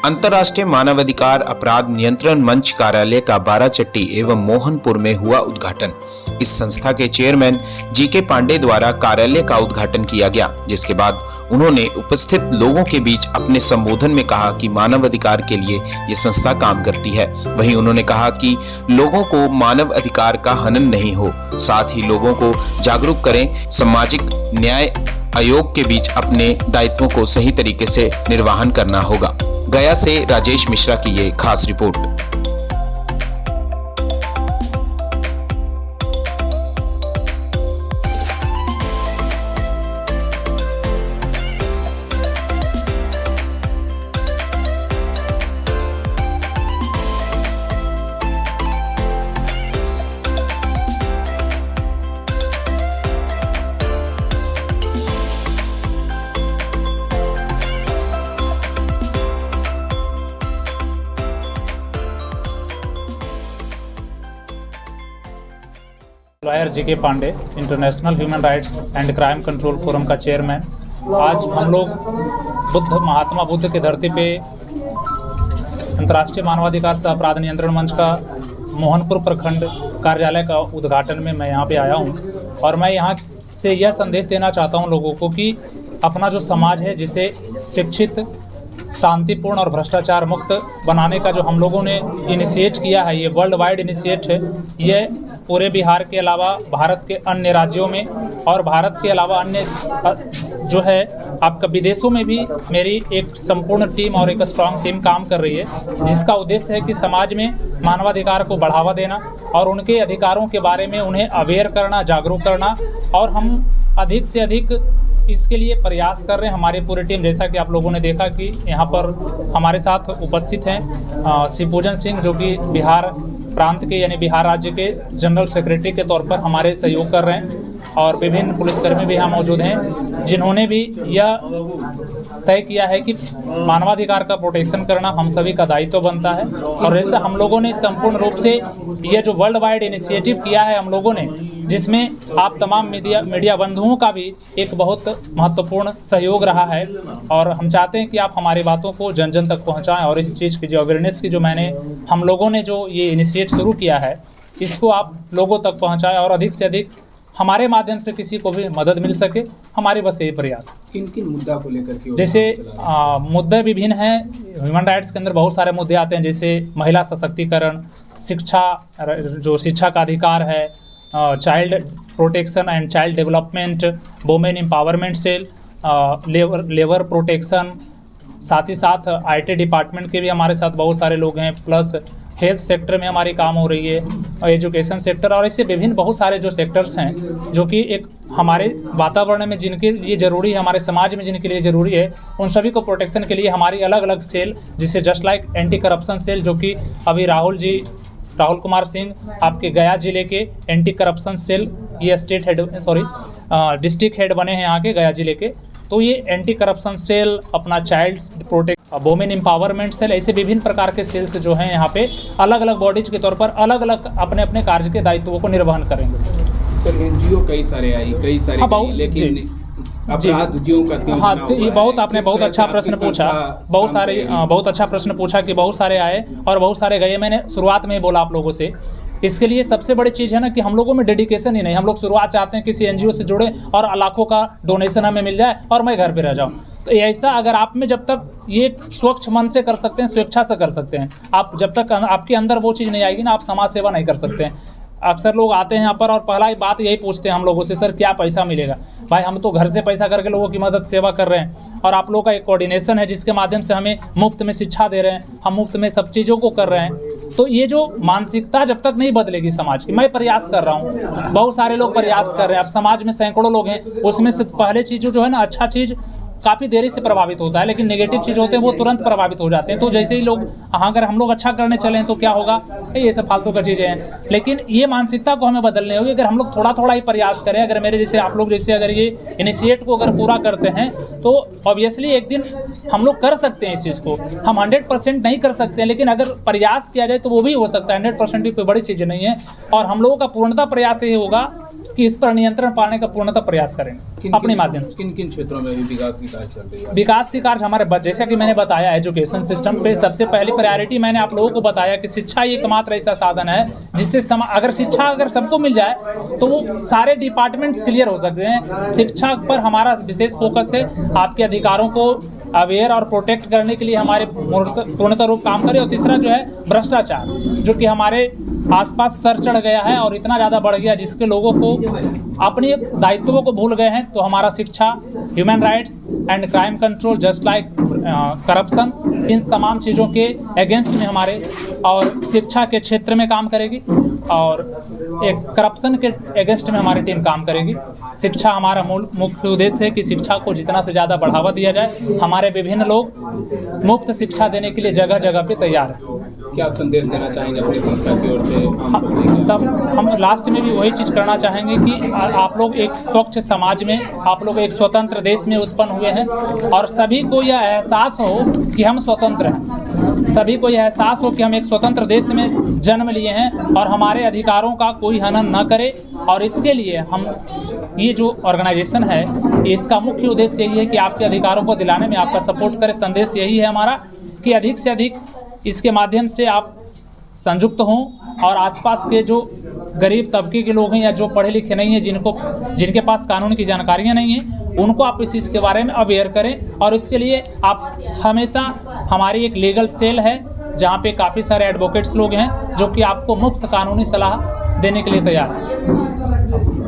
अंतर्राष्ट्रीय मानवाधिकार अपराध नियंत्रण मंच कार्यालय का बाराचट्टी एवं मोहनपुर में हुआ उद्घाटन। इस संस्था के चेयरमैन जीके पांडे द्वारा कार्यालय का उद्घाटन किया गया, जिसके बाद उन्होंने उपस्थित लोगों के बीच अपने संबोधन में कहा कि मानवाधिकार के लिए ये संस्था काम करती है। वहीं उन्होंने कहा कि लोगों को मानव अधिकार का हनन नहीं हो, साथ ही लोगों को जागरूक करें। सामाजिक न्याय आयोग के बीच अपने दायित्वों को सही तरीके से निर्वहन करना होगा। गया से राजेश मिश्रा की ये खास report. Lawyer G K Pandey, international human rights and crime control forum का चेयरमैन। आज हम लोग महात्मा बुद्ध की धरती पे अंतर्राष्ट्रीय मानवाधिकार सह अपराध नियंत्रण मंच का मोहनपुर प्रखंड कार्यालय का उद्घाटन में मैं यहाँ पे आया हूँ और मैं यहाँ से यह संदेश देना चाहता हूँ लोगों को कि अपना जो समाज है, जिसे शिक्षित, शांतिपूर्ण और भ्रष्टाचार मुक्त बनाने का जो हम लोगों ने इनिशिएट किया है, ये वर्ल्ड वाइड इनिशिएट है। ये पूरे बिहार के अलावा भारत के अन्य राज्यों में और भारत के अलावा अन्य जो है आपका विदेशों में भी मेरी एक संपूर्ण टीम और एक स्ट्रांग टीम काम कर रही है, जिसका उद्देश्य है कि समाज में मानवाधिकार को बढ़ावा देना और उनके अधिकारों के बारे में उन्हें अवेयर करना, जागरूक करना। और हम अधिक से अधिक इसके लिए प्रयास कर रहे हैं। हमारी पूरी टीम, जैसा कि आप लोगों ने देखा कि यहाँ पर हमारे साथ उपस्थित हैं शिवपूजन सिंह, जो कि बिहार प्रांत के यानी बिहार राज्य के जनरल सेक्रेटरी के तौर पर हमारे सहयोग कर रहे हैं, और विभिन्न पुलिसकर्मी भी यहाँ मौजूद हैं, जिन्होंने भी यह तय किया है कि मानवाधिकार का प्रोटेक्शन करना हम सभी का दायित्व बनता है। और ऐसा हम लोगों ने संपूर्ण रूप से यह जो वर्ल्ड वाइड इनिशिएटिव किया है हम लोगों ने, जिसमें आप तमाम मीडिया बंधुओं का भी एक बहुत महत्वपूर्ण सहयोग रहा है। और हम चाहते हैं कि आप हमारी बातों को जन जन तक पहुँचाएँ और इस चीज़ की जो अवेयरनेस की जो हम लोगों ने जो ये इनिशिएट शुरू किया है, इसको आप लोगों तक पहुँचाएँ और अधिक से अधिक हमारे माध्यम से किसी को भी मदद मिल सके। हमारे बस यही प्रयास। किन किन मुद्दा को लेकर के? जैसे मुद्दे विभिन्न हैं। ह्यूमन राइट्स के अंदर बहुत सारे मुद्दे आते हैं, जैसे महिला सशक्तिकरण, शिक्षा, जो शिक्षा का अधिकार है, child protection and child development, women empowerment cell, labour protection, साथ ही साथ IT डिपार्टमेंट के भी हमारे साथ बहुत सारे लोग हैं, प्लस हेल्थ सेक्टर में हमारी काम हो रही है, और एजुकेशन सेक्टर, और ऐसे विभिन्न बहुत सारे जो सेक्टर्स हैं जो कि एक हमारे वातावरण में जिनके लिए ज़रूरी है, हमारे समाज में जिनके लिए ज़रूरी है, उन सभी को प्रोटेक्शन के लिए हमारी अलग अलग सेल, जिसे just like anti corruption cell, जो कि अभी राहुल कुमार सिंह आपके गया जिले के एंटी करप्शन सेल, ये डिस्ट्रिक्ट हेड बने हैं यहाँ के गया जिले के। तो ये एंटी करप्शन सेल, अपना child protect, women empowerment cell, ऐसे विभिन्न प्रकार के सेल्स जो हैं यहाँ पे अलग अलग बॉडीज के तौर पर अलग अलग अपने अपने कार्य के दायित्वों को निर्वहन करेंगे। सर, NGO कई सारे आई, लेकिन अपराधियों का हाँ, तो ये आपने बहुत अच्छा प्रश्न पूछा। बहुत अच्छा प्रश्न पूछा कि बहुत सारे आए और बहुत सारे गए। मैंने शुरुआत में ही बोला आप लोगों से, इसके लिए सबसे बड़ी चीज़ है ना कि हम लोगों में डेडिकेशन ही नहीं। हम लोग शुरुआत चाहते हैं किसी NGO से जुड़े और लाखों का डोनेशन हमें मिल जाए और मैं घर पे रह जाऊँ। तो ऐसा अगर आप में जब तक ये स्वच्छ मन से कर सकते हैं, स्वेच्छा से कर सकते हैं, आप जब तक आपके अंदर वो चीज़ नहीं आएगी ना, आप समाज सेवा नहीं कर सकते हैं। अक्सर लोग आते हैं यहाँ पर और पहला बात यही पूछते हैं हम लोगों से, सर क्या पैसा मिलेगा? भाई, हम तो घर से पैसा करके लोगों की मदद सेवा कर रहे हैं, और आप लोगों का एक कोऑर्डिनेशन है जिसके माध्यम से हमें मुफ्त में शिक्षा दे रहे हैं, हम मुफ्त में सब चीज़ों को कर रहे हैं। तो ये जो मानसिकता जब तक नहीं बदलेगी समाज की, मैं प्रयास कर रहा हूँ, बहुत सारे लोग प्रयास कर रहे हैं, अब समाज में सैकड़ों लोग हैं, उसमें से पहले चीज़ जो है ना, अच्छा चीज़ काफ़ी देरी से प्रभावित होता है, लेकिन नेगेटिव चीज़ होते हैं वो तुरंत प्रभावित हो जाते हैं। तो जैसे ही लोग, हाँ, अगर हम लोग अच्छा करने चलें तो क्या होगा, ये सब फालतू का चीज़ें हैं, लेकिन ये मानसिकता को हमें बदलनी होगी। अगर हम लोग थोड़ा थोड़ा ही प्रयास करें, अगर मेरे जैसे आप लोग जैसे अगर ये इनिशिएट को अगर पूरा करते हैं, तो ऑब्वियसली एक दिन हम लोग कर सकते हैं इस चीज़ को। हम 100% नहीं कर सकते हैं, लेकिन अगर प्रयास किया जाए तो वो भी हो सकता है। 100% भी कोई बड़ी चीज़ नहीं है, और हम लोगों का पूर्णतः प्रयास ये होगा कि इस पर नियंत्रण पाने का पूर्णतः प्रयास करेंगे अपने माध्यम से। किन किन क्षेत्रों में भी विकास की कार्य चल रही है? विकास के कार्य हमारे जैसा कि मैंने बताया एजुकेशन सिस्टम पे सबसे पहली प्रायोरिटी मैंने आप लोगों को बताया कि शिक्षा ही एकमात्र ऐसा साधन है जिससे अगर सबको मिल जाए तो वो सारे डिपार्टमेंट क्लियर हो सकते हैं। शिक्षा पर हमारा विशेष फोकस है, आपके अधिकारों को अवेयर और प्रोटेक्ट करने के लिए हमारे पूर्णतः रूप काम करें। और तीसरा जो है भ्रष्टाचार, जो कि हमारे आसपास सर चढ़ गया है और इतना ज़्यादा बढ़ गया जिसके लोगों को अपने दायित्वों को भूल गए हैं। तो हमारा शिक्षा, human rights and crime control just like corruption, इन तमाम चीज़ों के अगेंस्ट में हमारे और शिक्षा के क्षेत्र में काम करेगी और एक करप्शन के अगेंस्ट में हमारी टीम काम करेगी। शिक्षा हमारा मुख्य उद्देश्य है कि शिक्षा को जितना से ज़्यादा बढ़ावा दिया जाए। हमारे विभिन्न लोग मुफ्त शिक्षा देने के लिए जगह जगह पे तैयार हैं। क्या संदेश देना चाहेंगे अपनी संस्था की ओर से? हम लास्ट में भी वही चीज़ करना चाहेंगे कि आप लोग एक स्वच्छ समाज में, आप लोग एक स्वतंत्र देश में उत्पन्न हुए हैं और सभी को यह एहसास हो कि हम स्वतंत्र हैं। सभी को यह एहसास हो कि हम एक स्वतंत्र देश में जन्म लिए हैं और हमारे अधिकारों का कोई हनन न करे। और इसके लिए हम ये जो ऑर्गेनाइजेशन है, इसका मुख्य उद्देश्य यही है कि आपके अधिकारों को दिलाने में आपका सपोर्ट करें। संदेश यही है हमारा कि अधिक से अधिक इसके माध्यम से आप संयुक्त हों और आसपास के जो गरीब तबके के लोग हैं या जो पढ़े लिखे नहीं हैं, जिनके पास कानून की जानकारियाँ नहीं हैं, उनको आप इस चीज़ के बारे में अवेयर करें। और इसके लिए आप हमेशा, हमारी एक लीगल सेल है जहाँ पे काफ़ी सारे एडवोकेट्स लोग हैं जो कि आपको मुफ्त कानूनी सलाह देने के लिए तैयार हैं।